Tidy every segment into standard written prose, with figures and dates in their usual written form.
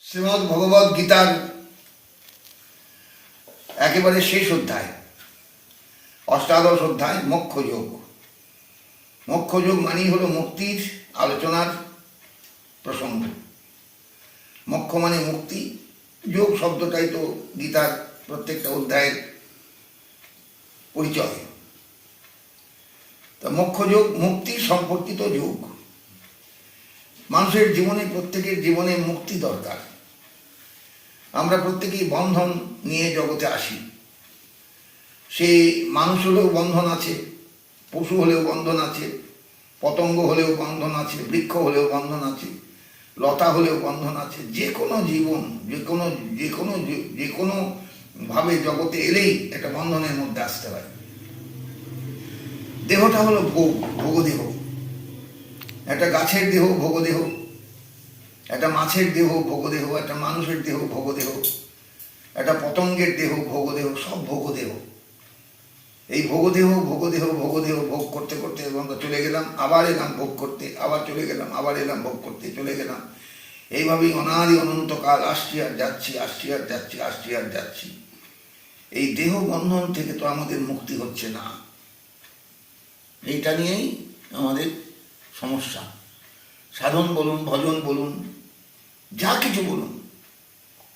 শ্রীমদ্ ভগবদ গীতার একেবারে শেষ অধ্যায়, অষ্টাদশ অধ্যায় মোক্ষযোগ। মোক্ষযোগ মানেই হলো মুক্তির আলোচনার প্রসঙ্গ। মোক্ষ মানে মুক্তি, যোগ শব্দটাই তো গীতার প্রত্যেকটা অধ্যায়ের পরিচয়। তা মোক্ষযোগ মুক্তি সম্পর্কিত যোগ। মানুষের জীবনে, প্রত্যেকের জীবনে মুক্তি দরকার। আমরা প্রত্যেকেই বন্ধন নিয়ে জগতে আসি। সে মানুষ হলেও বন্ধন আছে, পশু হলেও বন্ধন আছে, পতঙ্গ হলেও বন্ধন আছে, বৃক্ষ হলেও বন্ধন আছে, লতা হলেও বন্ধন আছে। যে কোনো জীবন, যে কোনো ভাবে জগতে এলেই একটা বন্ধনের মধ্যে আসতে হয়। দেহটা হলো ভোগদেহ। একটা গাছের দেহ ভোগদেহ, একটা মাছের দেহ ভোগদেহ, একটা মানুষের দেহ ভোগদেহ, একটা পতঙ্গের দেহ ভোগদেহ, সব ভোগদেহ। এই ভোগদেহ ভোগ করতে করতে আমরা চলে গেলাম, আবার এলাম ভোগ করতে, আবার চলে গেলাম, আবার এলাম ভোগ করতে, চলে গেলাম। এইভাবেই অনাদি অনন্তকাল আসছি আর যাচ্ছি, আসছি আর যাচ্ছি, আসছি আর যাচ্ছি। এই দেহ বন্ধন থেকে তো আমাদের মুক্তি হচ্ছে না। এইটা নিয়েই আমাদের সমস্যা। সাধন বলুন, ভজন বলুন, যা কিছু বলুন,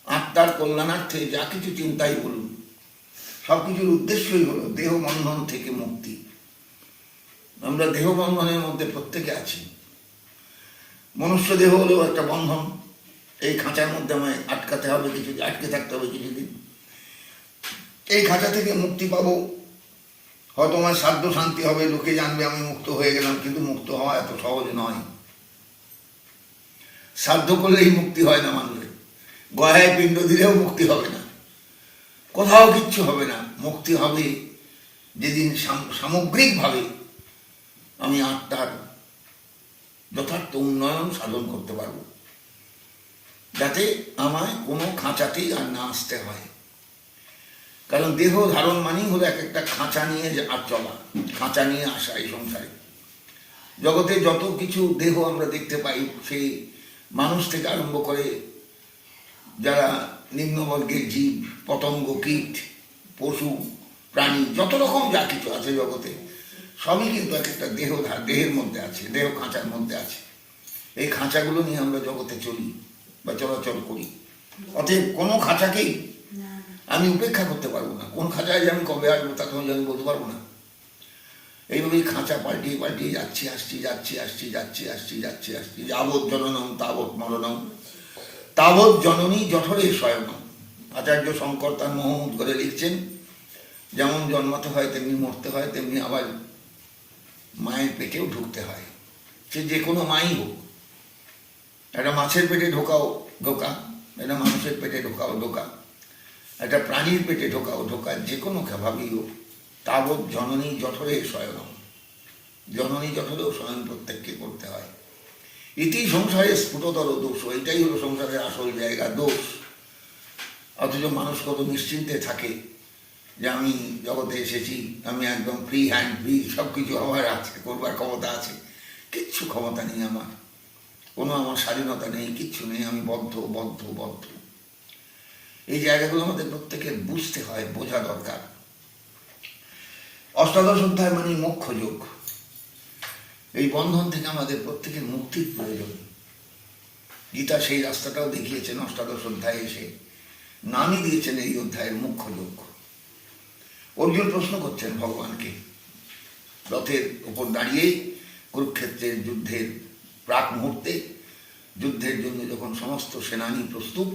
আত্মার কল্যাণার্থে যা কিছু চিন্তাই বলুন, সব কিছুর উদ্দেশ্যই হলো দেহ বন্ধন থেকে মুক্তি। আমরা দেহ বন্ধনের মধ্যে প্রত্যেকে আছি। মনুষ্য দেহ হলেও একটা বন্ধন। এই খাঁচার মধ্যে আমায় আটকাতে হবে, আটকে থাকতে হবে কিছুদিন। এই খাঁচা থেকে মুক্তি পাবো, হয়তো আমার সাধ্য শান্তি হবে, লোকে জানবে আমি মুক্ত হয়ে গেলাম। কিন্তু মুক্ত হওয়া এত সহজ নয়। সাধ্য করলেই মুক্তি হয় না মানুষের। গয়ায় পিণ্ড দিলেও মুক্তি হবে না, কোথাও কিচ্ছু হবে না। মুক্তি হবে যেদিন সামগ্রিকভাবে আমি আত্মার যথার্থ উন্নয়ন সাধন করতে পারব, যাতে আমায় কোনো খাঁচাতেই আর না আসতে হয়। কারণ দেহ ধারণ মানেই হলো এক একটা খাঁচা নিয়ে আর চলা, খাঁচা নিয়ে আসা। এই সংসারে জগতে যত কিছু দেহ আমরা দেখতে পাই, সেই মানুষ থেকে আরম্ভ করে যারা নিম্নবর্গের জীব, পতঙ্গ, কীট, পশু, প্রাণী, যত রকম যা কিছু আছে জগতে, সবই কিন্তু এক একটা দেহের মধ্যে আছে, দেহ খাঁচার মধ্যে আছে। এই খাঁচাগুলো নিয়ে আমরা জগতে চলি বা চলাচল করি। অতএব কোনো খাঁচাকেই আমি উপেক্ষা করতে পারবো না। কোন খাঁচায় যে আমি কবে আসবো তা তখন আমি বলতে পারবো না। এইভাবেই খাঁচা পাল্টিয়ে পাল্টিয়ে যাচ্ছি, আসছি, যাচ্ছি, আসছি, যাচ্ছি, আসছি, যাচ্ছি, আসছি। যাবৎ জননম তাবৎ মরণম, তাবৎ জননী জঠরে শয়নম। আচার্য শঙ্কর তার মহমুদ করে লিখছেন, যেমন জন্মাতে হয় তেমনি মরতে হয়, তেমনি আবার মায়ের পেটেও ঢুকতে হয়। সে যে কোনো মাই হোক। একটা মাছের পেটে ঢোকাও ঢোকা, একটা মানুষের পেটে ঢোকাও ঢোকা, একটা প্রাণীর পেটে ঢোকাও ঢোকা, যে কোনো ভাবেই হোক। তাবৎ জননী জঠরে শয়নম। জননী জঠরেও শয়ন প্রত্যেককে করতে হয়। ইতি সংসারে স্ফুটতর দোষ। এটাই হলো সংসারের আসল জায়গা, দোষ। অথচ মানুষ কত নিশ্চিন্তে থাকে যে আমি জগতে এসেছি, আমি একদম ফ্রি হ্যান্ড, ফ্রি, সব কিছু আমার আছে, করবার ক্ষমতা আছে। কিচ্ছু ক্ষমতা নেই আমার, কোনো আমার স্বাধীনতা নেই, কিচ্ছু নেই। আমি বদ্ধ বদ্ধ বদ্ধ। এই জায়গাগুলো আমাদের প্রত্যেকের বুঝতে হয়, বোঝা দরকার। অষ্টাদশ অধ্যায় মানে মোক্ষযোগ। এই বন্ধন থেকে আমাদের প্রত্যেকের মুক্তির প্রয়োজন। গীতা সেই রাস্তাটাও দেখিয়েছেন অষ্টাদশ অধ্যায়ে এসে, নামই দিয়েছেন এই অধ্যায়ের মোক্ষযোগ। অর্জুন প্রশ্ন করছেন ভগবানকে, রথের উপর দাঁড়িয়ে কুরুক্ষেত্রের যুদ্ধের প্রাক মুহূর্তে, যুদ্ধের জন্য যখন সমস্ত সেনানী প্রস্তুত,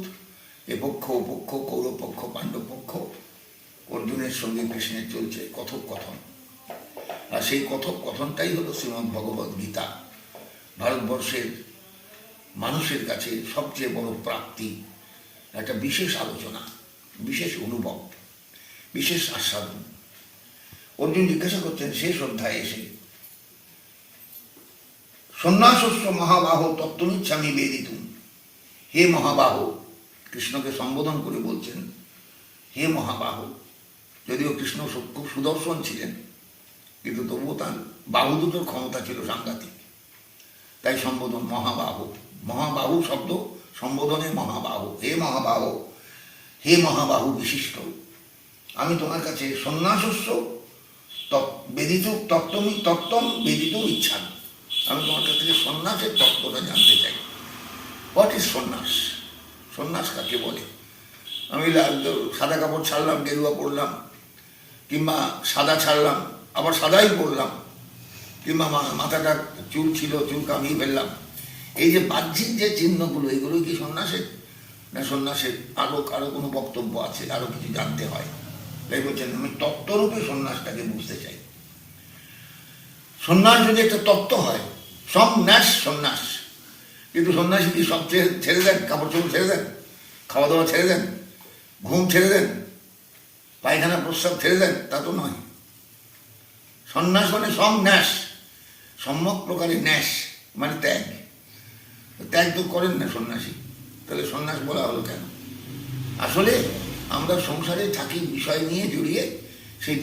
এ পক্ষ ও পক্ষ, কৌরব পক্ষ, পাণ্ডব পক্ষ, অর্জুনের সঙ্গে কৃষ্ণের চলছে কথোপকথন। আর সেই কথোপকথনটাই হলো শ্রীমদ্ ভগবদ গীতা। ভারতবর্ষের মানুষের কাছে সবচেয়ে বড় প্রাপ্তি, একটা বিশেষ আলোচনা, বিশেষ অনুভব, বিশেষ আস্বাদন। অর্জুন জিজ্ঞাসা করছেন শেষ অধ্যায়ে এসে, সন্ন্যাসস্য মহাবাহ তত্ত্বমিচ্ছামি বেদিতুম। হে মহাবাহ, কৃষ্ণকে সম্বোধন করে বলছেন হে মহাবাহ। যদিও কৃষ্ণ খুব সুদর্শন ছিলেন, কিন্তু তবুও তার বাহু দুটোর ক্ষমতা ছিল সাংঘাতিক, তাই সম্বোধন মহাবাহু। মহাবাহু শব্দ সম্বোধনে মহাবাহু, হে মহাবাহু, হে মহাবাহু বিশিষ্ট, আমি তোমার কাছে সন্ন্যাসস্য বেদিত তত্ত্বম বেদিত ইচ্ছা, আমি তোমার কাছ থেকে সন্ন্যাসের তত্ত্বটা জানতে চাই। হোয়াট ইজ সন্ন্যাস? সন্ন্যাস কাকে বলে? আমি সাদা কাপড় ছাড়লাম, গেরুয়া পরলাম, কিংবা সাদা ছাড়লাম আবার সাদাই পরলাম, কিংবা মাথাটা চুল ছিল চুল কামিয়ে ফেললাম, এই যে বাহ্যিক যে চিহ্নগুলো, এগুলো কি সন্ন্যাসের? না সন্ন্যাসের আরো কোনো বক্তব্য আছে, আরো কিছু জানতে হয়। তাই বলছেন আমি তত্ত্বরূপে সন্ন্যাসটাকে বুঝতে চাই। সন্ন্যাস যদি একটা তত্ত্ব হয়, ন্যাস সন্ন্যাস, কিন্তু সন্ন্যাসী কি সব ছেড়ে দেন? কাপড় চোপড় ছেড়ে দেন, খাওয়া দাওয়া ছেড়ে দেন, ঘুম ছেড়ে দেন, পায়খানা প্রস্রাব ছেড়ে দেন? তা তো নয়। সন্ন্যাস মানে ন্যাস, সম্যক প্রকারে ন্যাস মানে ত্যাগ। ত্যাগ তো করেন না সন্ন্যাসী, তাহলে সন্ন্যাস বলা হলো কেন? আসলে আমরা সংসারে থাকি বিষয় নিয়ে জড়িয়ে, সেই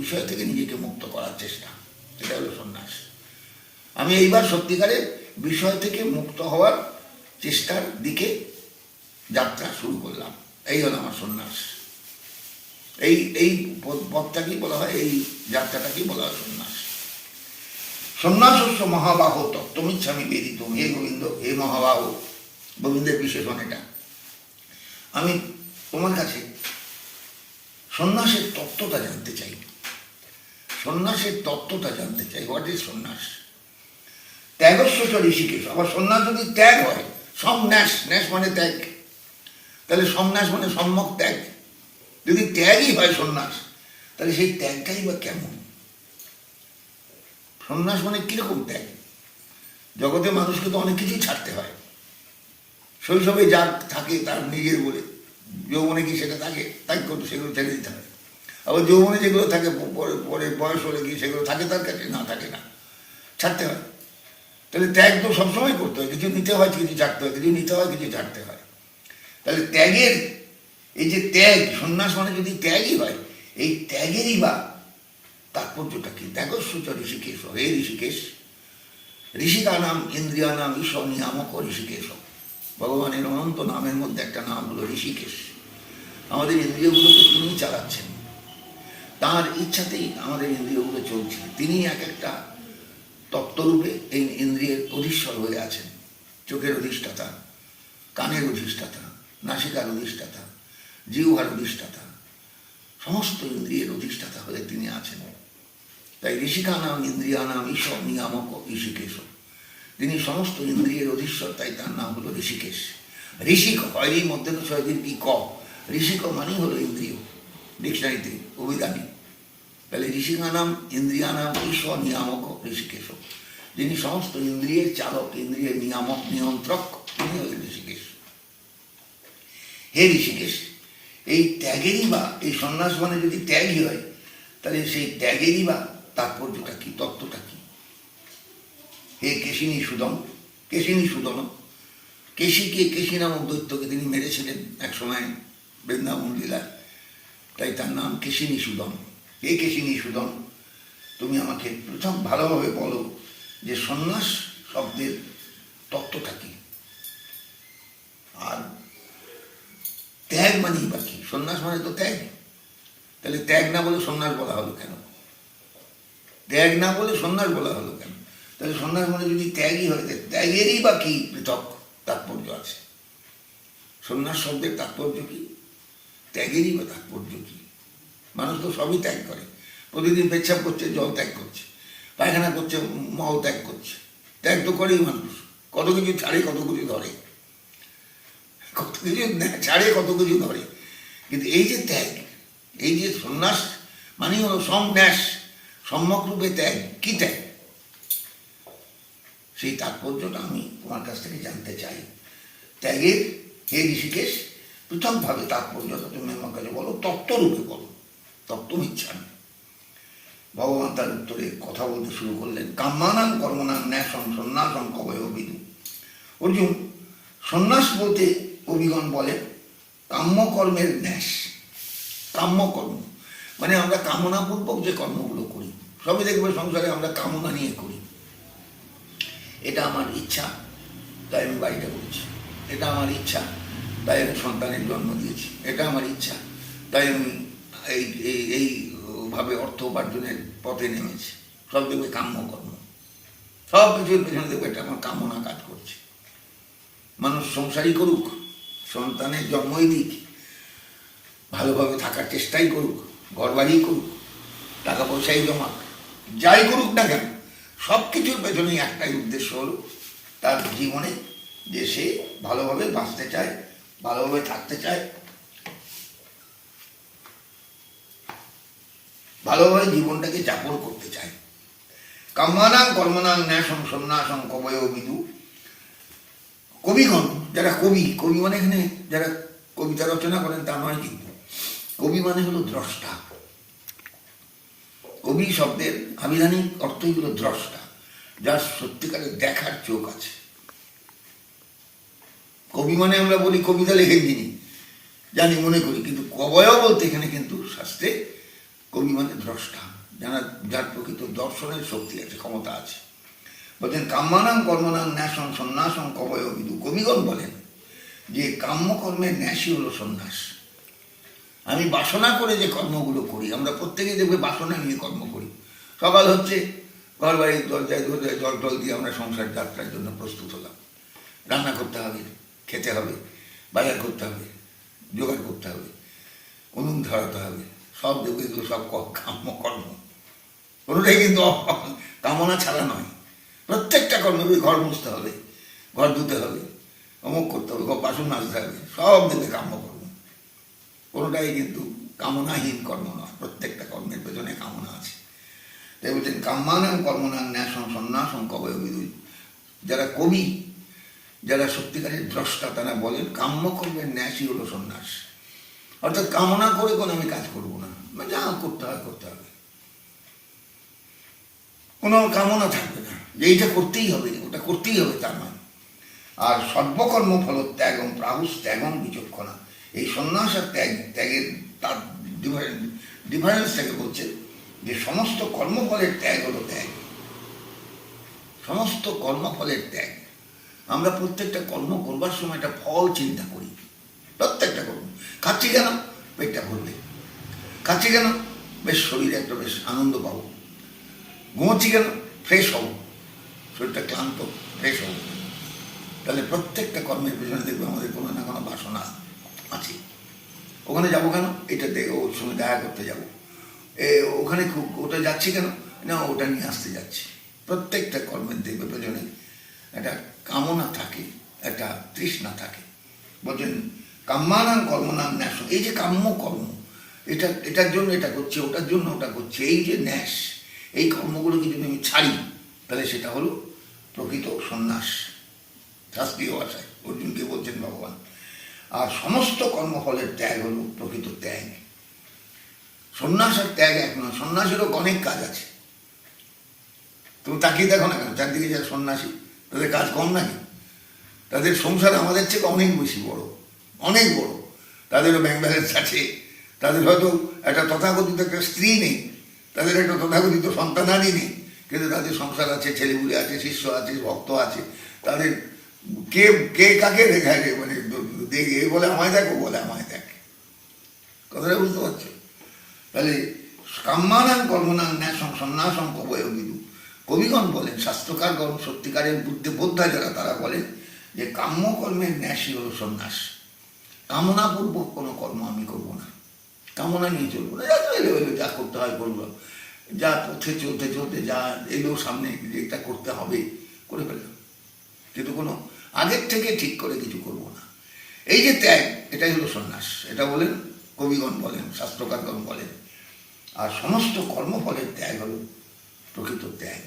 বিষয় থেকে নিজেকে মুক্ত করার চেষ্টা, এটা হলো সন্ন্যাস। আমি এইবার সত্যিকারে বিষয় থেকে মুক্ত হওয়ার চেষ্টার দিকে যাত্রা শুরু করলাম, এই হলো আমার সন্ন্যাস। এই পথটাকেই বলা হয়, এই যাত্রাটাকেই বলা হয় সন্ন্যাস। সন্ন্যাসস্য মহাবাহ তত্ত্বমিচ্ছামি বেদিত, হে গোবিন্দ, হে মহাবাহ, গোবিন্দের বিশেষণ এটা। আমি তোমার কাছে সন্ন্যাসের তত্ত্বটা জানতে চাই, সন্ন্যাসের তত্ত্বটা জানতে চাই। হোয়াট ইজ সন্ন্যাস? ত্যাগস্য চ ঋষিকেশ, আবার সন্ন্যাস যদি ত্যাগ হয়, ন্যাস, ন্যাস মানে ত্যাগ, তাহলে সন্ন্যাস মানে সম্যক ত্যাগ। যদি ত্যাগই হয় সন্ন্যাস, তাহলে সেই ত্যাগটাই বা কেমন? সন্ন্যাস মানে কিরকম ত্যাগ? জগতে মানুষকে তো অনেক কিছুই ছাড়তে হয়। শৈশবে যা থাকে তার নিজের বলে, যৌবনে কি সেটা থাকে, ত্যাগ করতে সেগুলো ছেড়ে দিতে হয়। আবার যৌবনে যেগুলো থাকে পরে বয়স হলে কি সেগুলো থাকে তার কাছে, না থাকে না, ছাড়তে হয়। তাহলে ত্যাগ তো সবসময় করতে হয়, কিছু নিতে হয় কিছু ছাড়তে হয়, কিছু নিতে হয় কিছু ছাড়তে হয়। তাহলে ত্যাগের এই যে ত্যাগ, সন্ন্যাস মানে যদি ত্যাগই হয়, এই ত্যাগেরই বা তাৎপর্যটা কি? ত্যাগস্য চ ঋষিকেশ, হে ঋষিকেশ, ঋষিকানাম ইন্দ্রিয়ানাম ঈশ্বর নিয়ামক ঋষিকেশ। ভগবানের অনন্ত নামের মধ্যে একটা নাম হলো ঋষিকেশ। আমাদের ইন্দ্রিয়গুলোকে তিনিই চালাচ্ছেন, তাঁর ইচ্ছাতেই আমাদের ইন্দ্রিয়গুলো চলছে। তিনি এক একটা তত্ত্বরূপে এই ইন্দ্রিয়ের অধীশ্বর হয়ে আছেন। চোখের অধিষ্ঠাতা, কানের অধিষ্ঠাতা, নাসিকার অধিষ্ঠাতা, জিহ্বার অধিষ্ঠাতা, সমস্ত ইন্দ্রিয়ের অধিষ্ঠাতা হয়ে তিনি আছেন। তাই ঋষিকানাম ইন্দ্রিয়ানাম ঈশ্বর নিয়ামক ঋষিকেশ, তিনি সমস্ত ইন্দ্রিয়ের অধীশ্বর, তাই তার নাম হলো ঋষিকেশ। ঋষিক হয় এই মধ্যে তো ছয়দিন কি ক, ঋষিক মানেই হলো ইন্দ্রিয়, ডিকশনারিতে অভিধানী। তাহলে ঋষিকানাম ইন্দ্রিয়ানাম ঈশ্বর নিয়ামক ঋষিকেশ, যিনি সমস্ত ইন্দ্রিয়ের চালক, ইন্দ্রিয়ের নিয়ামক, নিয়ন্ত্রক, তিনি হলেন ঋষিকেশ। হে ঋষিকেশ, এই ত্যাগেরই বা এই সন্ন্যাস মানে যদি ত্যাগই হয়, তাহলে সেই ত্যাগেরই বা তাৎপর্যটা কি, তত্ত্বটা কি? হে কেশিনী সুদম, কেশিনী সুদন, কেশী নামক দৈত্যকে তিনি মেরেছিলেন এক সময় বৃন্দাবন লীলায়, তাই তার নাম কেশিনী সুদন। হে কেশিনী সুদন, তুমি আমাকে প্রথম ভালোভাবে বলো যে সন্ন্যাস শব্দের তত্ত্বটা কি, আর ত্যাগ মানেই বা কি? সন্ন্যাস মানে তো ত্যাগ, তাহলে ত্যাগ না বলে সন্ন্যাস বলা হলো কেন? ত্যাগ না বলে সন্ন্যাস বলা হলো কেন? তাহলে সন্ন্যাস মানে যদি ত্যাগই হয়, ত্যাগেরই বা কি পৃথক তাৎপর্য আছে? সন্ন্যাস শব্দের তাৎপর্য কি, ত্যাগেরই বা তাৎপর্য কি? মানুষ তো সবই ত্যাগ করে, প্রতিদিন পেচ্ছাপ করছে, জল ত্যাগ করছে, পায়খানা করছে, মল ত্যাগ করছে, ত্যাগ তো করেই মানুষ। কত কিছু ছাড়ে, কত কিছু ধরে, কত কিছু ছাড়ে, কত কিছু ধরে, কিন্তু এই যে ত্যাগ, এই যে সন্ন্যাস মানে হলো ন্যাস, সম্যক রূপে ত্যাগ। কি ত্যাগ? সেই তাৎপর্যটা আমি তোমার কাছ থেকে জানতে চাই। ত্যাগের হে ঋষিকেশ পৃথকভাবে তাৎপর্যটা তুমি আমার কাছে বলো, তত্ত্বরূপে বলো, তত্ত্বমিচ্ছা। ভগবান তার উত্তরে কথা বলতে শুরু করলেন। কাম্যানাং কর্মণাং ন্যাসং সন্ন্যাসং কবয় বিদু। অর্জুন, সন্ন্যাস বলতে কবিগণ বলেন কাম্যকর্মের ন্যাস। কাম্যকর্ম মানে আমরা কামনাপূর্বক যে কর্মগুলো করি, সবই দেখবে সংসারে আমরা কামনা নিয়ে করি। এটা আমার ইচ্ছা, তাই আমি বাড়িটা করছি, এটা আমার ইচ্ছা, তাই আমি সন্তানের জন্ম দিয়েছি, এটা আমার ইচ্ছা, তাই আমি এইভাবে অর্থ উপার্জনের পথে নেমেছি। সব দেখবে কাম্যকর্ম, সব কিছুর পেছনে দেখবে এটা আমার কামনা কাজ করছে। মানুষ সংসারই করুক, সন্তানের জন্মই দিক, ভালোভাবে থাকার চেষ্টাই করুক, ঘর বাড়ি করুক, টাকা পয়সাই জমাক, যাই করুক না কেন, সব কিছুর পেছনেই একটাই উদ্দেশ্য হলো তার জীবনে যে সে ভালোভাবে বাঁচতে চায়, ভালোভাবে থাকতে চায়, ভালোভাবে জীবনটাকে যাপন করতে চায়। কাম্যানাং কর্মণাং ন্যাসং সন্ন্যাসং কবয় বিদু। কবিগণ, যারা কবি, কবি মানে এখানে যারা কবিতা রচনা করেন তা নয়, কিন্তু কবি মানে হলো দ্রষ্টা। কবি শব্দের আবিধানিক অর্থই হলো দ্রষ্টা, যার সত্যিকারের দেখার চোখ আছে। কবি মানে আমরা বলি কবিতা লেখে যিনি, জানি মনে করি, কিন্তু কবয় বলতে এখানে কিন্তু শাস্ত্রে কবি মানে দ্রষ্টা, যার প্রকৃত দর্শনের শক্তি আছে, ক্ষমতা আছে। বলছেন কাম্যানাং কর্মণাং ন্যাসং সন্ন্যাসং কবয় বিদু। কবিগণ বলেন যে কাম্যকর্মের ন্যাসই হলো সন্ন্যাস। আমি বাসনা করে যে কর্মগুলো করি, আমরা প্রত্যেকেই দেখবে বাসনা নিয়ে কর্ম করি। সকাল হচ্ছে, ঘর বাড়ির দরজায় দরজায় জল টল দিয়ে আমরা সংসার যাত্রার জন্য প্রস্তুত হলাম। রান্না করতে হবে, খেতে হবে, বাজার করতে হবে, জোগাড় করতে হবে, উনুন ধরাতে হবে, সব দেখবে এগুলো সব কাম্যকর্ম। কোনোটাই কিন্তু কামনা ছাড়া নয়। প্রত্যেকটা কর্ম, ঘর মুছতে হবে, ঘর ধুতে হবে, অমুক করতে হবে, বাসন মাজতে হবে, সব দেখবে কাম্যকর্ম। কোনোটাই কিন্তু কামনাহীন কর্ম নয়, প্রত্যেকটা কর্মের পেছনে কামনা আছে। তাই বলছেন কাম্যানাং কর্মণাং ন্যাসং সন্ন্যাসং কবয় বিদু। যারা কবি, যারা সত্যিকারের দ্রষ্টা, তারা বলেন কাম্যকর্মের ন্যাসই হলো সন্ন্যাস। অর্থাৎ কামনা করে কোনো আমি কাজ করবো না, যা করতে হয় করতে হবে, কোনো কামনা থাকবে না যে এইটা করতেই হবে, ওটা করতেই হবে, তার নয়। আর সর্বকর্ম ফল ত্যাগম প্রাহুস ত্যাগম বিচক্ষণা। এই সন্ন্যাস আর ত্যাগের তার ডিফারেন্সটাকে বলছে যে সমস্ত কর্মফলের ত্যাগ হলো ত্যাগ, সমস্ত কর্মফলের ত্যাগ। আমরা প্রত্যেকটা কর্ম করবার সময় একটা ফল চিন্তা করি, প্রত্যেকটা কর্ম। খাচ্ছি কেন? পেটটা ভরবে। খাচ্ছি কেন? বেশ শরীরে একটা বেশ আনন্দ পাবো। ঘুমোচ্ছি কেন? ফ্রেশ হব, শরীরটা ক্লান্ত, ফ্রেশ হব। তাহলে প্রত্যেকটা কর্মের পিছনে দেখবে আমাদের কোনো না কোনো বাসনা আছে। ওখানে যাবো কেন? এটাতে ওর সঙ্গে দেখা করতে যাবো, ওখানে ওটা যাচ্ছি কেন? না, ওটা নিয়ে আসতে যাচ্ছি। প্রত্যেকটা কর্মের দেখবে পেছনে একটা কামনা থাকে, একটা তৃষ্ণা থাকে। বলছেন কাম্যানাং কর্মণাং ন্যাসং। এই যে কাম্য কর্ম, এটার জন্য এটা করছে, ওটার জন্য ওটা করছে, এই যে ন্যাস, এই কর্মগুলোকে যদি আমি ছাড়ি, তাহলে সেটা হলো প্রকৃত সন্ন্যাস। শাস্ত্রীয় ভাষায় অর্জুনকে বলছেন ভগবান। আর সমস্ত কর্মফলের ত্যাগ হলো প্রকৃত ত্যাগ। সন্ন্যাস আর ত্যাগ এক নয়, সন্ন্যাসেরও অনেক কাজ আছে। তুমি তাকিয়ে দেখো না কেন চারদিকে যারা সন্ন্যাসী, তাদের কাজ কম নাকি? তাদের সংসার আমাদের থেকে অনেক বেশি বড়, অনেক বড়। তাদেরও ব্যাংক ব্যালেন্স আছে, তাদের হয়তো একটা তথাকথিত একটা স্ত্রী নেই, তাদের একটা তথাকথিত সন্তানাদি নেই, কিন্তু তাদের সংসার আছে, ছেলেগুলি আছে, শিষ্য আছে, ভক্ত আছে। তাদের কে কে কাকে দেখায়, মানে দেখে এ বলে আমায় দেখো, বলে আমায় দেখ। কথাটা বুঝতে পারছো? তাহলে কাম্যানাং কর্মণাং ন্যাসং সন্ন্যাসং কবয় বিদু। কবিগণ বলেন, শাস্ত্রকারগণ, সত্যিকারের বোদ্ধা যারা, তারা বলেন যে কাম্যকর্মের ন্যাসই হল সন্ন্যাস। কামনাপূর্বক কোনো কর্ম আমি করবো না, কামনা নিয়ে চলবো না। যা করতে হয় করবো, যা পথে চলতে চলতে যা এলো সামনে, যেটা করতে হবে করে ফেললাম, কিন্তু কোনো আগের থেকে ঠিক করে কিছু করবো না। এই যে ত্যাগ, এটাই হলো সন্ন্যাস। এটা বলেন কবিগণ, বলেন শাস্ত্রকারগণ বলেন। আর সমস্ত কর্মফলের ত্যাগ হলো প্রকৃত ত্যাগ।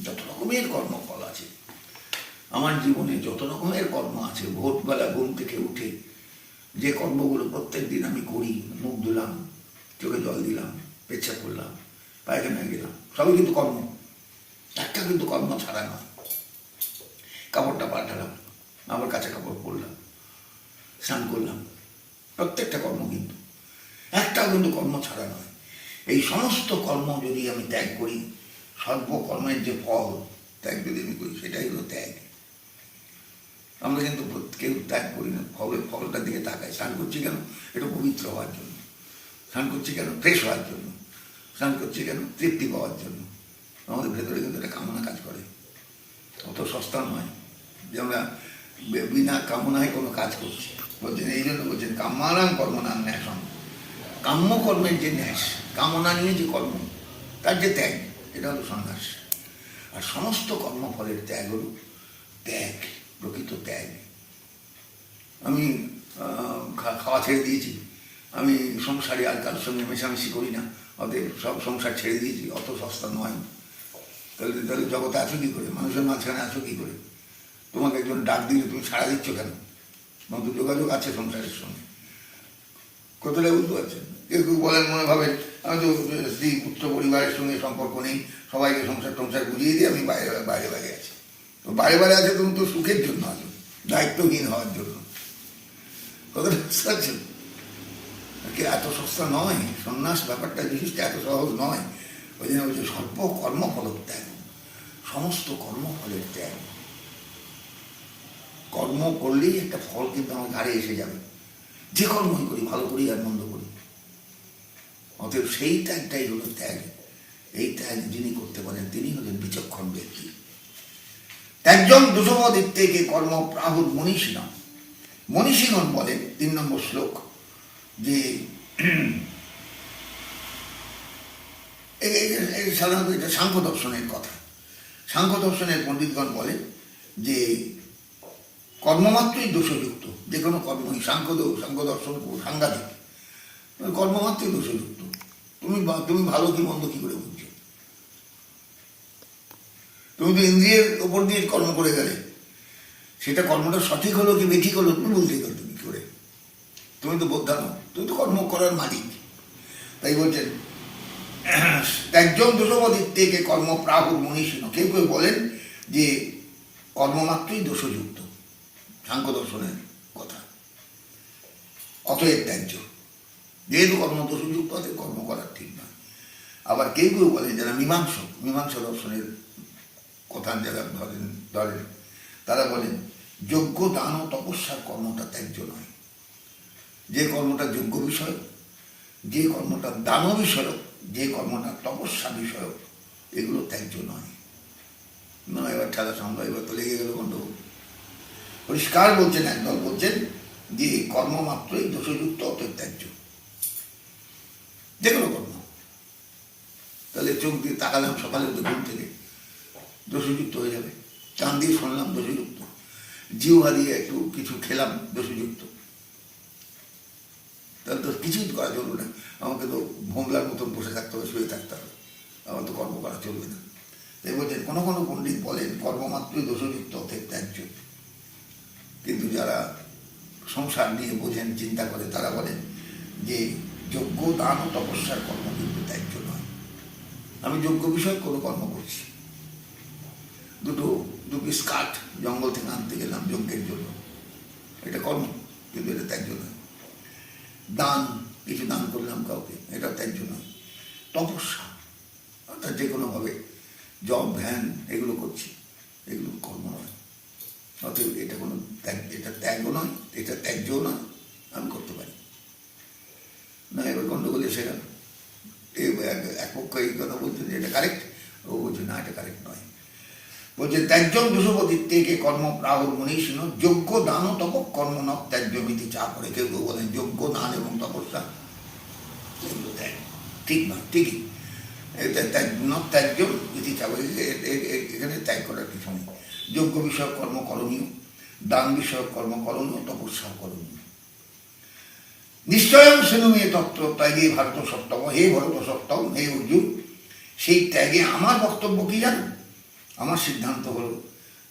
যত রকমের কর্মফল আছে আমার জীবনে, যত রকমের কর্ম আছে, ভোরবেলা ঘুম থেকে উঠে যে কর্মগুলো প্রত্যেক দিন আমি করি, মুখ ধুলাম, চোখে জল দিলাম, পেচ্ছাপ করলাম, পায়খানায় গেলাম, সবই কিন্তু কর্ম। একটা কিন্তু কর্ম ছাড়া নয়। কাপড়টা পাল্টালাম, আবার কাঁচা কাপড় পরলাম, স্নান করলাম, প্রত্যেকটা কর্ম কিন্তু, একটাও কিন্তু কর্ম ছাড়া নয়। এই সমস্ত কর্ম যদি আমি ত্যাগ করি, সর্বকর্মের যে ফল ত্যাগ যদি আমি করি, সেটাই হলো ত্যাগ। আমরা কিন্তু কেউ ত্যাগ করি না, ফলটার দিকে তাকাই। স্নান করছি কেন? একটু পবিত্র হওয়ার জন্য। স্নান করছি কেন? ফ্রেশ হওয়ার জন্য। স্নান করছি কেন? তৃপ্তি পাওয়ার জন্য। আমাদের ভেতরে কিন্তু একটা কামনা কাজ করে। অত সস্তা নয় যে আমরা বিনা কামনায় কোনো কাজ করছি। বলছেন এই জন্য বলছেন কাম্যানাং কর্মণাং ন্যাসম। কাম্য কর্মের যে ন্যাস, কামনা নিয়ে যে কর্ম, তার যে ত্যাগ, এটা হলো সন্ন্যাস। আর সমস্ত কর্মফলের ত্যাগ হল ত্যাগ, প্রকৃত ত্যাগ। আমি খাওয়া ছেড়ে দিয়েছি, আমি সংসারে আর কারোর সঙ্গে মেশামেশি করি না, অতএব সব সংসার ছেড়ে দিয়েছি, অত সস্তা নয়। তাহলে জগতে আছো কী করে? মানুষের মাঝখানে আছো কী করে? তোমাকে একজন ডাক দিলে তুমি সাড়া দিচ্ছ কেন? তোমার তো যোগাযোগ আছে সংসারের সঙ্গে। কতটা বুঝতে পারছেন? কেউ কেউ বলেন, মনে ভাবেন আমি তো স্ত্রী পুত্র পরিবারের সঙ্গে সম্পর্ক নেই, সবাইকে সংসার টংসার বুঝিয়ে দিয়ে আমি বাইরে বাইরে বাইরে আছি। তো বাইরে বাইরে আছে তুমি তো সুখের জন্য আছো, দায়িত্বহীন হওয়ার জন্য। কতটা বুঝতে পারছেন? এত সস্তা নয় সন্ন্যাস, ব্যাপারটা জিনিসটা এত সহজ নয়। ওই জন্য বলছে সর্ব কর্মফল ত্যাগ, সমস্ত কর্মফলের ত্যাগ। কর্ম করলেই একটা ফল কিন্তু আমার ঘাড়ে এসে যাবে, যে কর্মই করি, ভালো করি আর মন্দ করি। অতএব সেই ত্যাগটাই হলো ত্যাগ। এই ত্যাগ যিনি করতে পারেন তিনি হলেন বিচক্ষণ ব্যক্তি। ত্যাগজন দুষবদিত্যেকে কর্ম প্রাহুর মনীষিণম। মনীষীগণ বলেন 3 নম্বর শ্লোক, যে সাধারণত এটা সাংখ্য দর্শনের কথা। সাংখ্য দর্শনের পণ্ডিতগণ বলেন যে কর্মমাত্রই দোষযুক্ত, যে কোনো কর্মই। সাংখ্য দর্শন সাংঘাতিক, কর্মমাত্রই দোষযুক্ত। তুমি ভালো কি মন্দ কি করে বুঝছো? তুমি তো ইন্দ্রিয়ের ওপর দিয়ে কর্ম করে গেলে, সেটা কর্মটা সঠিক হলো কি বেঠিক হলো তুমি বলতে গেলে তুমি কি করে? তুমি তো বোদ্ধা নও, তুমি তো কর্ম করার মালিক। তাই বলছেন ত্যাগজন দোষবদিত্যেকে কর্ম প্রাহুর মনীষিণ। কেউ কেউ বলেন যে কর্মমাত্রই দোষযুক্ত, সাংখ্য দর্শনের কথা। অতএব ত্যায্য, যেহেতু কর্ম দোষযুক্ত আছে, কর্ম করার ঠিক নয়। আবার কেউ কেউ বলেন যারা মীমাংসা দর্শনের কথা যারা ধরেন, তারা বলেন যজ্ঞ দান ও তপস্যার কর্মটা ত্যায্য নয়। যে কর্মটা যজ্ঞ বিষয়ক, যে কর্মটা দান বিষয়ক, যে কর্মটা তপস্যা বিষয়ক, এগুলো ত্যায্য নয়। না, এবার ঠেলা সামলা, এবার তো লেগে গেল গণ্ডগোল। পরিষ্কার বলছেন, একদল বলছেন যে কর্ম মাত্রই দোষযুক্ত, অতএব ত্যায্য। যে কোনো কর্ম। তাহলে চোখ দিয়ে তাকালাম সকালে তো ঘুম থেকে, দোষযুক্ত হয়ে যাবে। কান দিয়ে শুনলাম, দোষযুক্ত। জিহ্বা দিয়ে একটু কিছু খেলাম, দোষযুক্ত। তাহলে তো কিছুই করা চলবে না, আমাকে তো ভোমলার মতন বসে থাকতে হবে, শুয়ে থাকতে হবে, আমার তো কর্ম করা চলবে না। তাই বলছেন কোনো কোনো পণ্ডিত বলেন কর্মমাত্রই দোষযুক্ত, অতএব ত্যায্য। কিন্তু যারা সংসার নিয়ে বোঝেন, চিন্তা করে, তারা বলেন যে যজ্ঞ দান ও তপস্যার কর্ম কিন্তু ত্যায্য নয়। আমি যজ্ঞ বিষয়ে কোনো কর্ম করছি, দু পিস কাঠ জঙ্গল থেকে আনতে গেলাম যজ্ঞের জন্য, এটা কর্ম, কিন্তু এটা ত্যায্য নয়। দান, কিছু দান করলাম কাউকে, এটা ত্যায্য নয়। তপস্যা অর্থাৎ যে কোনোভাবে জব ধ্যান এগুলো করছি, এগুলো কর্ম নয়। অতএব এটা কোনো এটা ত্যাগও নয়, এটা ত্যায্যও নয়, আমি করতে পারি না। এবার গণ্ডগোল এসে গেল। এক পক্ষ এই কথা বলছে যে এটা কারেক্ট, ও বলছে না এটা কারেক্ট নয়। বলছে ত্যায্যং দোষবদিত্যেকে কর্ম প্রাহুর মনীষিণ যজ্ঞ দান ও তপ কর্ম ন ত্যায্যমিতি চা করে। কেউ কেউ বলেন যজ্ঞ দান এবং তপস্যা এগুলো ত্যাগ, ঠিক নয়। ঠিকই, ন ত্যায্য ইতি চা করে, এখানে ত্যাগ করার কিছু নেই। যজ্ঞ বিষয়ক কর্ম করণীয়, দান বিষয়ক কর্ম করণীয়, তপস্যা করণীয়। নিশ্চয়ং শৃণুমে তত্ত্ব ত্যাগে ভারত সপ্তম। হে ভরত সপ্তম, হে অর্জুন, সেই ত্যাগে আমার বক্তব্য কি জানো? আমার সিদ্ধান্ত হলো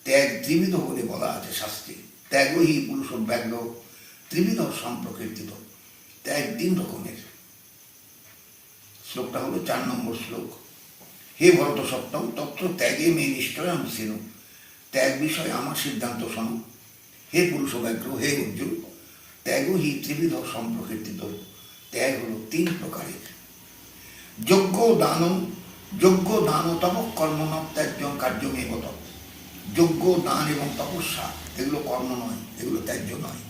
ত্যাগ ত্রিবিধ বলে বলা আছে শাস্ত্রে। ত্যাগই পুরুষ ব্যাঘ্র ত্রিবিধ সম্প্রকীর্তিত। ত্যাগ 3 রকমের। শ্লোকটা হলো 4 নম্বর শ্লোক। হে ভরত সপ্তম, তত্র ত্যাগে মে নিশ্চয়ং শৃণু। ত্যাগ বিষয়ে আমার সিদ্ধান্ত শোনো। হে পুরুষ ব্যাঘ্র, হে অর্জুন, ত্যাগই ত্রিবিধ সম্প্রকীর্তিত। ত্যাগ হলো 3 প্রকারের। যজ্ঞ দান তপ কর্ম ন ত্যায্যং কার্যমেব তৎ। যজ্ঞ, দান এবং তপস্যা এগুলো কর্ম নয়, এগুলো ত্যায্য নয়।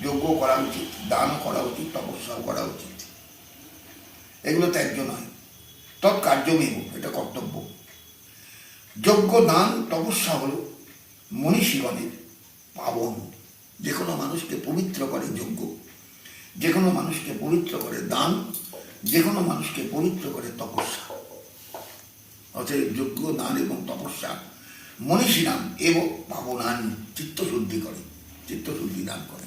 যজ্ঞ করা উচিত, দানও করা উচিত, তপস্যাও করা উচিত, এগুলো ত্যায্য নয়। তৎকার্যমেব, এটা কর্তব্য। যজ্ঞ, দান, তপস্যা হল মনীষীগণের পাবন। যে কোনো মানুষকে পবিত্র করে যজ্ঞ, যে কোনো মানুষকে পবিত্র করে দান, যে কোনো মানুষকে পবিত্র করে তপস্যা। অতএব যজ্ঞ, দান এবং তপস্যা মনীষীরাম এবং পাবনানি, চিত্তশুদ্ধি করে, চিত্তশুদ্ধি দান করে।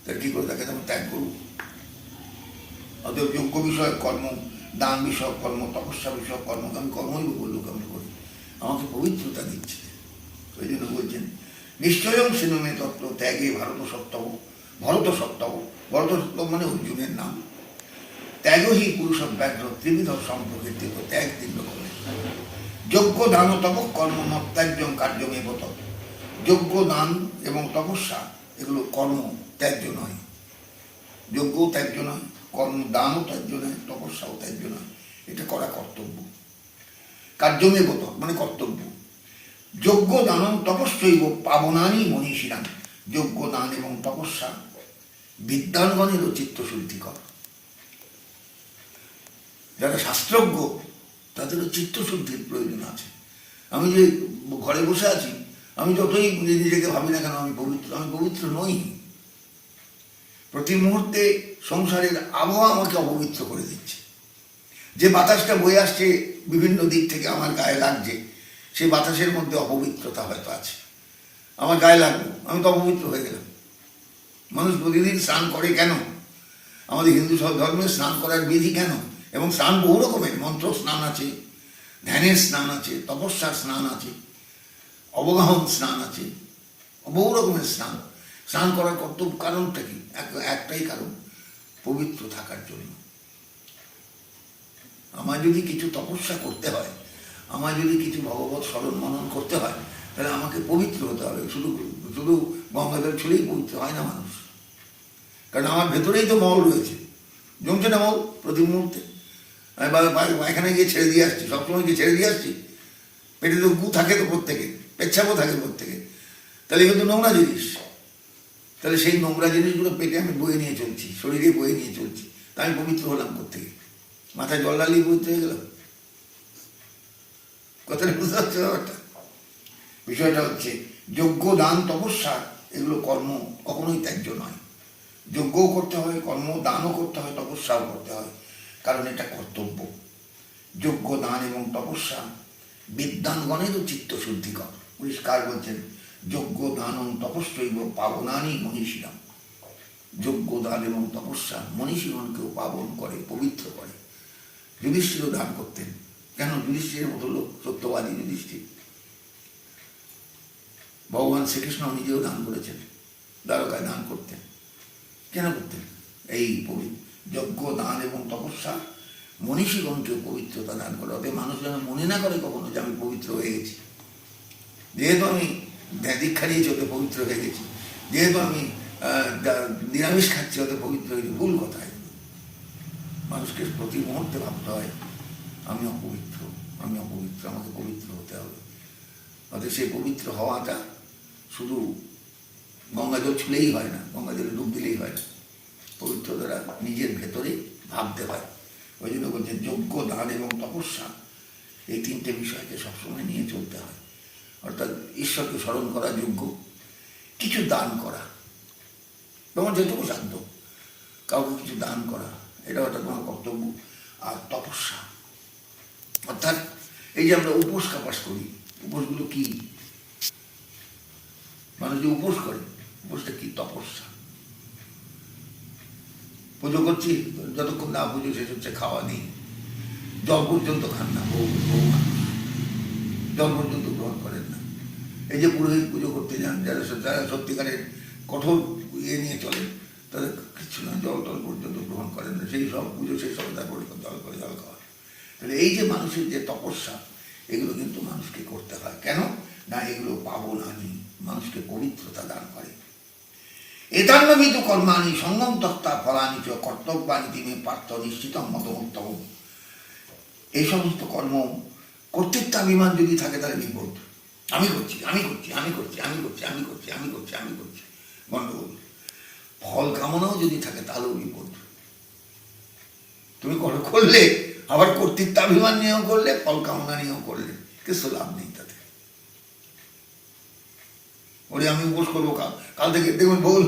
তার কি করে তাকে আমি ত্যাগ করব? অতএব যজ্ঞ বিষয়ক কর্ম, দান বিষয়ক কর্ম, তপস্যা বিষয়ক কর্ম আমি কর্মই বললো কেমন করি, আমাকে পবিত্রতা দিচ্ছে। ওই জন্য বলছেন নিশ্চয়ং সিনেমে তত্ত্ব ত্যাগে ভারত সত্তব, ভরত সত্তব, ভরত সত্তব মানে অর্জুনের নাম। ত্যাগহি পুরুষ ব্যাঘ্র ত্রিবিধ সম্প্রকৃতি, ত্যাগ তিন রকমের। যজ্ঞ, দান ও তপ কর্ম মত্যাজ্যং কার্যমেব তৎ। যজ্ঞ, দান এবং তপস্যা এগুলো কর্ম, ত্যায্য নয়। যজ্ঞও ত্যায্য নয়, কর্ম দানও ত্যায্য নয়, তপস্যাও ত্যায্য নয়, এটা করা কর্তব্য। কার্যমেব তৎ মানে কর্তব্য। যজ্ঞ, দানং তপস্যৈব পাবনানি মনীষীরাম। যজ্ঞ, দান এবং তপস্যা বিদ্বানগণেরও চিত্তশুদ্ধিকর। যারা শাস্ত্রজ্ঞ তাদেরও চিত্তশুদ্ধির প্রয়োজন আছে। আমি যে ঘরে বসে আছি, আমি যতই নিজেকে ভাবি না কেন আমি পবিত্র, আমি পবিত্র নই। প্রতি মুহূর্তে সংসারের আবহাওয়া আমাকে অপবিত্র করে দিচ্ছে। যে বাতাসটা বয়ে আসছে বিভিন্ন দিক থেকে আমার গায়ে লাগছে, সেই বাতাসের মধ্যে অপবিত্রতা হয়তো আছে, আমার গায়ে লাগলো, আমি তো অপবিত্র হয়ে গেলাম। মানুষ প্রতিদিন স্নান করে কেন? আমাদের হিন্দু সব ধর্মে স্নান করার বিধি কেন? এবং স্নান বহু রকমের, মন্ত্র স্নান আছে, ধ্যানের স্নান আছে, তপস্যার স্নান আছে, অবগাহন স্নান আছে, বহু রকমের স্নান। স্নান করার কর্তব্য কারণটা কি? একটাই কারণ, পবিত্র থাকার জন্য। আমার যদি কিছু তপস্যা করতে হয়, আমার যদি কিছু ভগবত স্মরণ মনন করতে হয়, তাহলে আমাকে পবিত্র হতে হবে। শুধু শুধু গঙ্গাজল ছুলেই পবিত্র হয় না মানুষ, কারণ আমার ভেতরেই তো মল রয়েছে, জমছে না মল প্রতি মুহূর্তে। আমি পায়খানে গিয়ে ছেড়ে দিয়ে আসছি, সবসময় গিয়ে ছেড়ে দিয়ে আসছি। পেটে তো গু থাকে তো প্রত্যেকে, পেচ্ছাপও থাকে প্রত্যেকে, তাহলে কিন্তু নোংরা জিনিস। তাহলে সেই নোংরা জিনিসগুলো পেটে আমি বয়ে নিয়ে চলছি, শরীরে বয়ে নিয়ে চলছি, তা আমি পবিত্র হলাম কোত্থেকে? মাথায় জল ডালিয়ে পবিত্র হয়ে গেলাম? কথাটা বুঝতে পারছো ব্যাপারটা? বিষয়টা হচ্ছে যজ্ঞ, দান, তপস্যা এগুলো কর্ম কখনোই ত্যায্য নয়। যজ্ঞও করতে হয়, কর্ম দানও করতে হয়, তপস্যাও করতে হয়, কারণ এটা কর্তব্য। যজ্ঞ, দান এবং তপস্যা বিদ্বানগণেরও চিত্তশুদ্ধিকর। পরিষ্কার বলছেন যজ্ঞ, দান ও তপস্যৈব পাবনানি মনীষীরাম। যজ্ঞ, দান এবং তপস্যা মনীষীগণকেও পাবন করে, পবিত্র করে। যুধিষ্ঠিরও দান করতেন। কেন? যুধিষ্ঠিরের মতো লোক, সত্যবাদী যুধিষ্ঠির। ভগবান শ্রীকৃষ্ণ নিজেও দান করেছেন, দ্বারকায় দান করতেন। কেন করতেন? এই যজ্ঞ, দান এবং তপস্যা মনীষীগণকেও পবিত্রতা দান করে। অতএব মানুষ যেন মনে না করে কখনো যে আমি পবিত্র হয়ে গেছি, যেহেতু আমি দীক্ষা নিয়েছি ওতে পবিত্র হয়ে গেছি, যেহেতু আমি নিরামিষ খাচ্ছি ওতে পবিত্র হয়েছি। ভুল কথায়। মানুষকে প্রতি মুহূর্তে ভাবতে হয় আমি অপবিত্র, আমি অপবিত্র, আমাকে পবিত্র হতে হবে। অতএব সেই পবিত্র হওয়াটা শুধু গঙ্গাজল ছুলেই হয় না, গঙ্গাজলে ডুব দিলেই হয় না, পবিত্রতারা নিজের ভেতরে ভাবতে হয়। ওই জন্য বলছেন যজ্ঞ, দান এবং তপস্যা এই তিনটে বিষয়কে সবসময় নিয়ে চলতে হয়। অর্থাৎ ঈশ্বরকে স্মরণ করা যজ্ঞ, কিছু দান করা, তোমার যেটুকু সাধ্য কাউকে কিছু দান করা, এটা একটা তোমার কর্তব্য। আর তপস্যা অর্থাৎ এই যে আমরা উপোস কাপাস করি, উপোসগুলো কি? মানুষ যে উপোস করে, উপোসটা কি? তপস্যা। পুজো করছি, যতক্ষণ না পুজো শেষ হচ্ছে খাওয়া নেই, জল পর্যন্ত খান না, বহু মানুষ জল পর্যন্ত গ্রহণ করেন না। এই যে পুরোহিত পুজো করতে যান, যারা সত্যিকারের কঠোর ইয়ে নিয়ে চলেন, তাদের কিছু না, জল টল পর্যন্ত গ্রহণ করেন না। সেই সব পুজো শেষ হবে, তারপরে জল করে জল খাওয়া। তাহলে এই যে মানুষের যে তপস্যা, এগুলো কিন্তু মানুষকে করতে হয়। কেন না? এগুলো পাবনানি, মানুষকে পবিত্রতা দান করে। এতান্নবিধ কর্মাণি সঙ্গম তক্তা ফলানি চ কর্তব্যানি তিমে পার্থ নিশ্চিতম মতমুত্তম। এই সমস্ত কর্ম কর্তৃত্বাভিমান যদি থাকে তাহলে বিপদ। আমি করছি, আমি করছি, আমি করছি, আমি করছি, আমি করছি, আমি করছি, আমি করছি, গন্ডগোল। ফল কামনাও যদি থাকে তাহলেও বিপদ। তুমি করলে আবার কর্তৃত্বাভিমান নিয়েও করলে, ফল কামনা নিয়েও করলে, কিছু লাভ নেই তাতে। ওরে আমি উপোস করবো কাল থেকে, দেখুন বল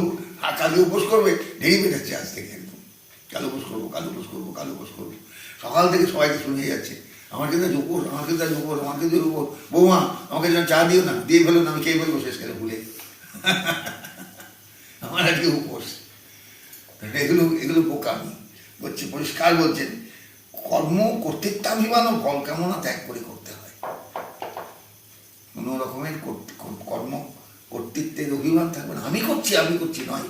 কালকে উপোস করবে, ঢেই বেড়েছে আজ থেকে একদম, কাল উপোস করবো, কাল উপোস করবো, কাল উপোস করবো। সকাল থেকে সবাইকে শুনে যাচ্ছে, আমার কিন্তু আজ উপোস, আমার কিন্তু আজ উপোস, আমার কিন্তু উপোস, বৌমা আমাকে যেন চা দিও না, দিয়ে ফেলো না, আমি খেয়ে ফেলবো শেষকালে ভুলে, আমার আজকে উপোস। এগুলো এগুলো বোকামি বলছে, পরিষ্কার বলছেন, কর্ম কর্তৃত্বাভিমান ও ফল কামনা ত্যাগ করে করতে হয়। কোনো রকমের কর্ম কর্তৃত্বের অভিমান থাকবে না, আমি করছি নয়,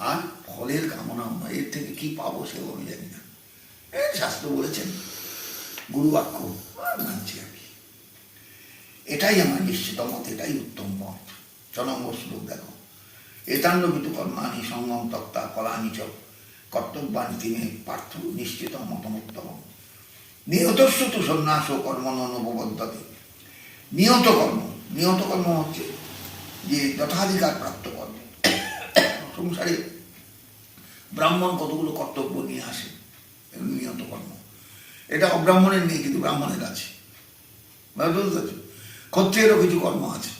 আর ফলের কামনাও নয়। এর থেকে কি পাবো সেও আমি জানি না, শাস্ত্র বলেছেন, গুরু বাক্য মানছি আমি, এটাই আমার নিশ্চিত মত, এটাই উত্তম মত। 6 নম্বর শ্লোক দেখো, এতান্নবিত কর্মাণি সঙ্গম তক্তা কলানি চ কর্তব্যানি তিমে পার্থ নিশ্চিত মতমুত্তম নিয়তস্য তু সন্ন্যাস কর্মণ নববদ্ধতে। নিয়ত কর্ম হচ্ছে যে যথাধিকার প্রাপ্ত কর্ম। সংসারে ব্রাহ্মণ কতগুলো কর্তব্য নিয়ে আসে, এগুলো নিয়ত কর্ম। এটা অব্রাহ্মণের নেই, কিন্তু ব্রাহ্মণের আছে। বুঝতে পারছো? ক্ষত্রিয়েরও কিছু কর্ম আছে,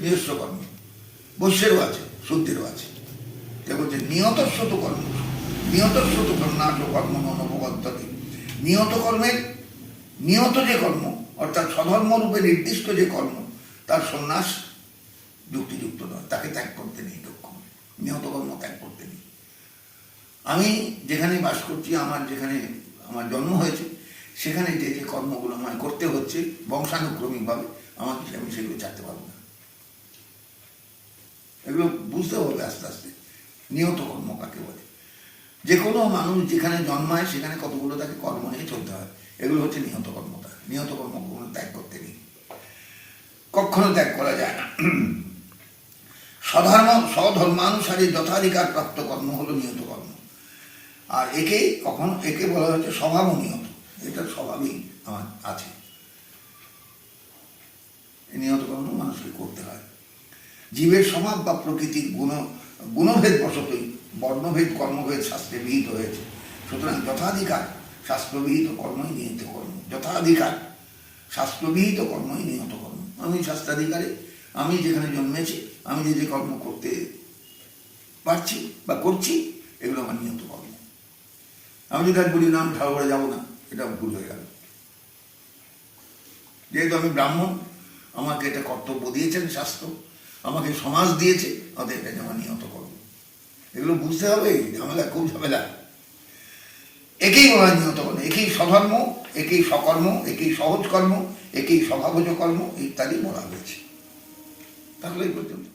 নিজস্ব কর্ম, বৈশ্যেরও আছে, শুদ্ধেরও আছে। বলছে নিয়তস্বত কর্ম, নিয়তস্বত সন্ন্যাস কর্ম নববদ্ধতে। নিয়ত কর্মের, নিয়ত যে কর্ম অর্থাৎ স্বধর্মরূপে নির্দিষ্ট যে কর্ম, তার সন্ন্যাস যুক্তিযুক্ত নয়, তাকে ত্যাগ করতে নেই। দক্ষ নিয়ত কর্ম ত্যাগ করতে নেই। আমি যেখানে বাস করছি, আমার যেখানে আমার জন্ম হয়েছে, সেখানে যে যে কর্মগুলো আমায় করতে হচ্ছে বংশানুক্রমিকভাবে, আমাকে আমি সেগুলো ছাড়তে পারবো না। এগুলো বুঝতে হবে আস্তে আস্তে। নিয়ত কর্ম কাকে বলে? যে কোনো মানুষ যেখানে জন্মায় সেখানে কতগুলো তাকে কর্ম নিয়ে চলতে হয়, এগুলো হচ্ছে নিয়ত কর্মটা। নিয়ত কর্ম কখনো ত্যাগ করতে নেই, কখনো ত্যাগ করা যায় না। স্বধর্মানুসারে যথাধিকার প্রাপ্ত কর্ম হলো নিয়ত কর্ম। আর একে বলা হচ্ছে স্বভাব নিয়ত, এটা স্বভাবই আমার আছে। নিয়ত কর্ম মানুষকে করতে হয়। জীবের স্বভাব বা প্রকৃতির গুণভেদ বশতই বর্ণভেদ কর্মভেদ শাস্ত্রে বিহিত হয়েছে। সুতরাং যথাধিকার শাস্ত্রবিহিত কর্মই নিয়ত কর্ম। যথাধিকার শাস্ত্রবিহিত কর্মই নিয়ত কর্ম। আমি শাস্ত্রাধিকারে, আমি যেখানে জন্মেছি, আমি যে কর্ম করতে পারছি বা করছি, এগুলো আমার নিয়ত কর্ম। আমি যদি বলি না আমি ঠাকুরে যাবো না, এটা ভুল হয়ে গেল। যেহেতু আমি ব্রাহ্মণ, আমাকে এটা কর্তব্য দিয়েছেন শাস্ত্র, আমাকে সমাজ দিয়েছে, অতএব এটা আমার নিয়ত কর্ম। এগুলো বুঝতে হবে, ঝামেলা, খুব ঝামেলা। একেই বলা নিয়ত কর্ম, একেই স্বধর্ম, একেই সকর্ম, একেই সহজ কর্ম, একেই স্বভাবজ কর্ম ইত্যাদি বলা হয়েছে। তাহলে এই পর্যন্ত।